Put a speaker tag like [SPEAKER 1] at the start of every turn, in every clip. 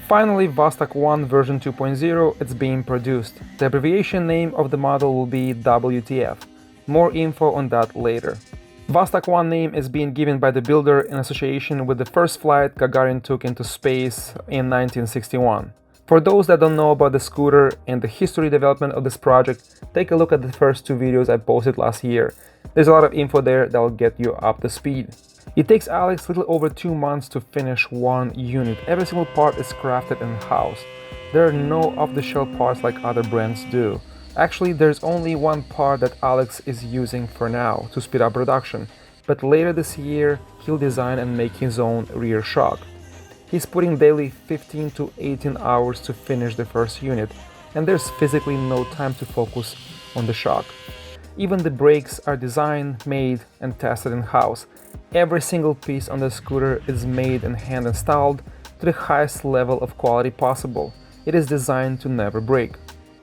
[SPEAKER 1] Finally, Vostok I version 2.0 is being produced. The abbreviation name of the model will be WTF. More info on that later. Vostok I name is being given by the builder in association with the first flight Gagarin took into space in 1961. For those that don't know about the scooter and the history development of this project, take a look at the first two videos I posted last year. There's a lot of info there that will get you up to speed. It takes Alex a little over 2 months to finish one unit. Every single part is crafted in-house. There are no off-the-shelf parts like other brands do. Actually, there's only one part that Alex is using for now to speed up production, but later this year he'll design and make his own rear shock. He's putting daily 15 to 18 hours to finish the first unit, and there's physically no time to focus on the shock. Even the brakes are designed, made, and tested in-house. Every single piece on the scooter is made and hand installed to the highest level of quality possible. It is designed to never break.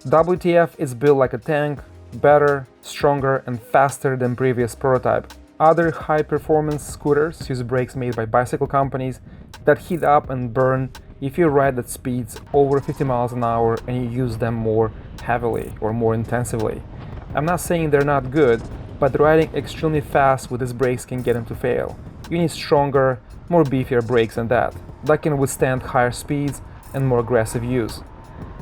[SPEAKER 1] WTF is built like a tank, better, stronger, and faster than previous prototype. Other high-performance scooters use brakes made by bicycle companies that heat up and burn if you ride at speeds over 50 miles an hour and you use them more heavily or more intensively. I'm not saying they're not good, but riding extremely fast with these brakes can get them to fail. You need stronger, more beefier brakes than that can withstand higher speeds and more aggressive use.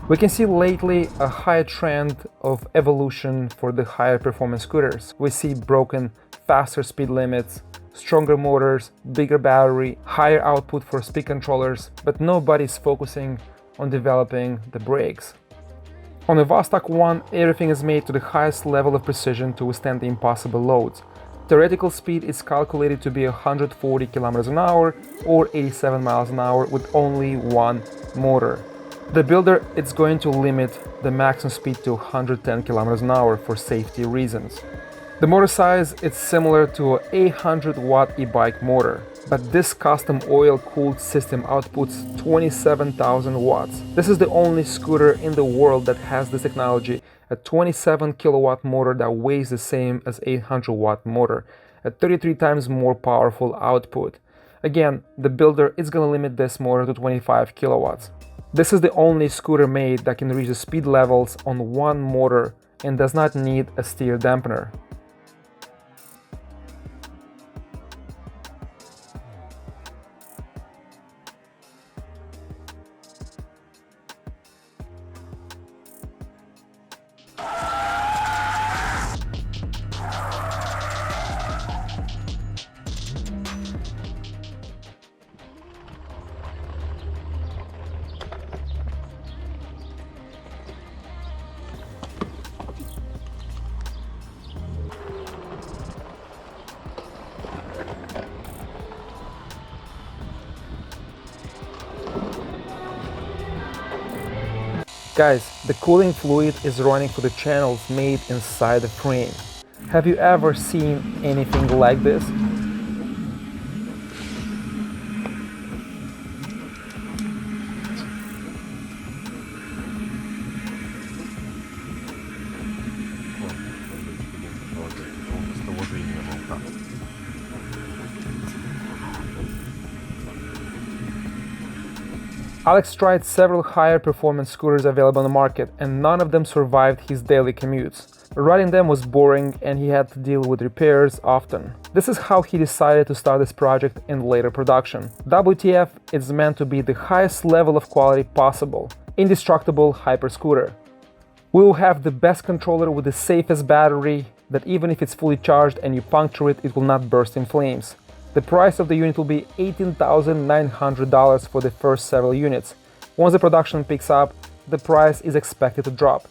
[SPEAKER 1] We can see lately a high trend of evolution for the higher performance scooters. We see broken, faster speed limits, stronger motors, bigger battery, higher output for speed controllers, but nobody's focusing on developing the brakes. On the Vostok I, everything is made to the highest level of precision to withstand the impossible loads. Theoretical speed is calculated to be 140 km an hour or 87 miles an hour with only one motor. The builder is going to limit the maximum speed to 110 km an hour for safety reasons. The motor size is similar to an 800 watt e-bike motor, but this custom oil-cooled system outputs 27,000 watts. This is the only scooter in the world that has this technology, a 27 kilowatt motor that weighs the same as 800 watt motor, a 33 times more powerful output. Again, the builder is going to limit this motor to 25 kilowatts. This is the only scooter made that can reach the speed levels on one motor and does not need a steer dampener. Guys, the cooling fluid is running through the channels made inside the frame. Have you ever seen anything like this? Alex tried several higher performance scooters available on the market, and none of them survived his daily commutes. Riding them was boring and he had to deal with repairs often. This is how he decided to start this project in later production. WTF is meant to be the highest level of quality possible, indestructible hyper scooter. We will have the best controller with the safest battery that even if it's fully charged and you puncture it, it will not burst in flames. The price of the unit will be $18,900 for the first several units. Once the production picks up, the price is expected to drop.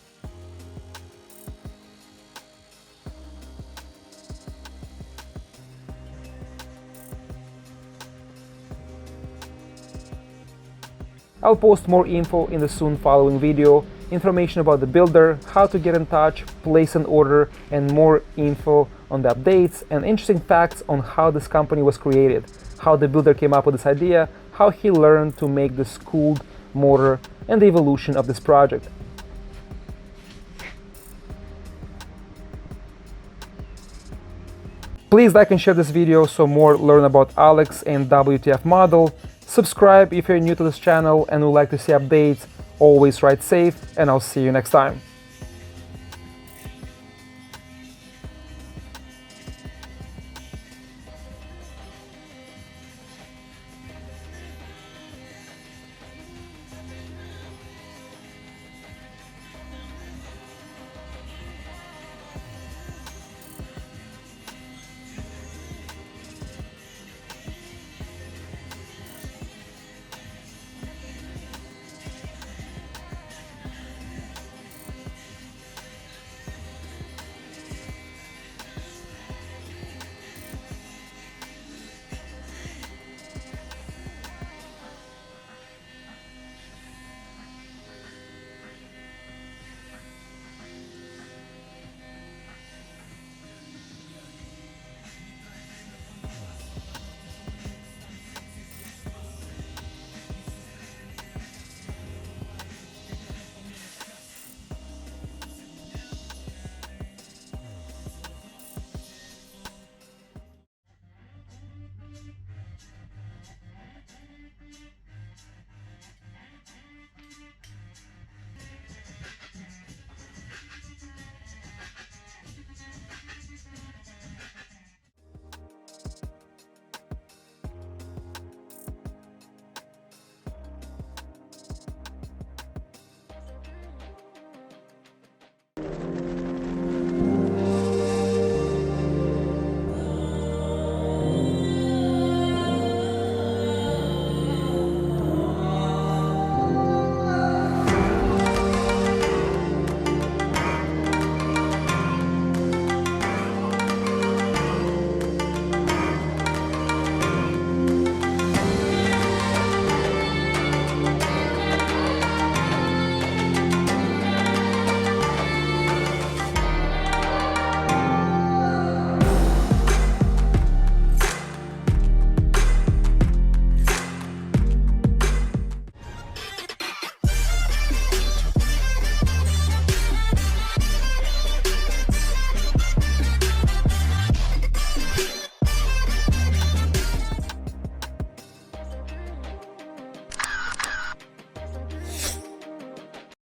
[SPEAKER 1] I'll post more info in the soon following video, information about the builder, how to get in touch, place an order, and more info on the updates and interesting facts on how this company was created, how the builder came up with this idea, how he learned to make this cooled motor, and the evolution of this project. Please like and share this video so more learn about Alex and WTF model. Subscribe if you're new to this channel and would like to see updates. Always ride safe, and I'll see you next time.